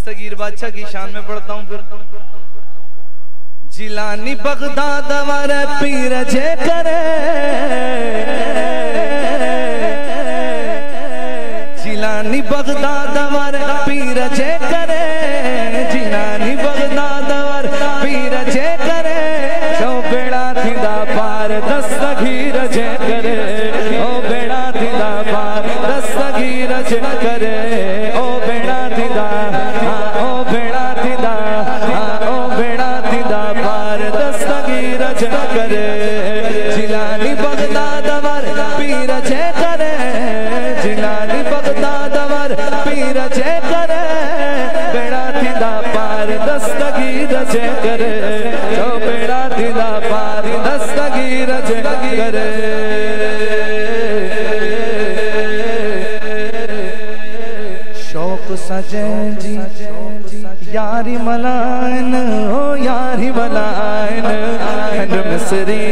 दस्तगीर बादशाह की शान में पढ़ता हूँ फिर। जिलानी बगदाद वारे पीर जे करे, जिलानी बगदाद वारे पीर जे करे, जिलानी बगदाद वारे पीर जे करे, सो बेड़ा थींदा पार दस्तगीर जे करे, ओ बेड़ा थींदा पार दस्तगीर जे करे, ओ बेड़ा थींदा, ओ बेड़ा थींदा, ओ बेड़ा थींदा पार दस्तगीर जे करे। जिलानी बगदाद वारे पीर जे करे, जिलानी बगदाद वारे पीर जे करे, बेड़ा थींदा पार दस्तगीर जे करे, ओ बेड़ा थींदा पार दस्तगीर जे करे। शौक सजे जी यारी मलाइन, ओ यारी मलाइन, खंड मिसरी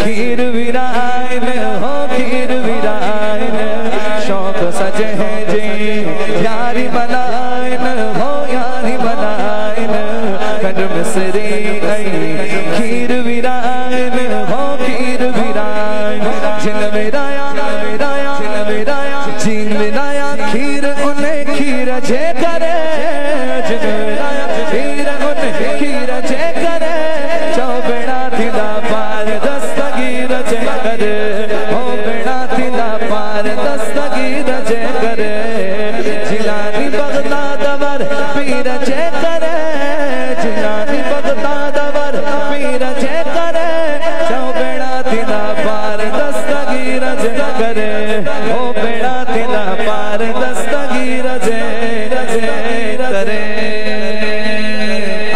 खीर विराइन, हो खीर विराइन। शौक सजे जी यारी मलाइन, हो यारी मलाइन, खंड मिसरी खीर विराइन, हो खीर विराइन। जिन विराया विराया जिन विराया जीन विराया खीर उन्हें खीर जे करे, जिन विराया खीर उन्हें खीर जे करे, चौ बेड़ा थींदा पार दस्तगीर जे करे, ओ बेड़ा थींदा पार दस्तगीर जे करे। जिलानी बगदाद वारे पीर जे करे, जिलानी बगदाद वारे पीर जे करे, चौ बेड़ा थींदा पार दस्तगीर जे करे, ओ बेड़ा थींदा पार दस्तगीर जे करे।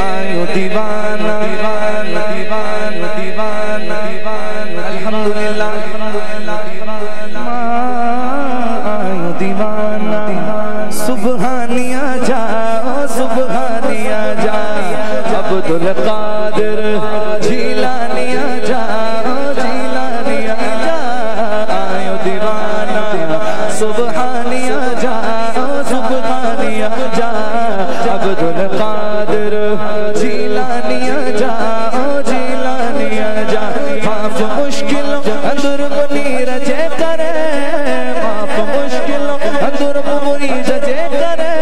आयो दीवाना दीवाना दीवाना दीवाना दीवाना अल्हम्दुलिल्लाह आयो दीवाना सुबहानिया जाओ सुबहानिया जा, अब्दुल कादिर जिलानिया जाओ जिलानिया जा, आयो दीवाना सुबहानिया जाओ सुबहानिया जा, अब्दुल कादिर जिलानिया जाओ जिलानिया जा। माफ मुश्किलों अंदर मुनीर जे करे, माफ मुश्किलों अंदर मुनीर जे करे,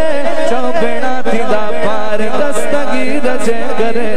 चौ बेड़ा थींदा पार दस्तगीर जे करे,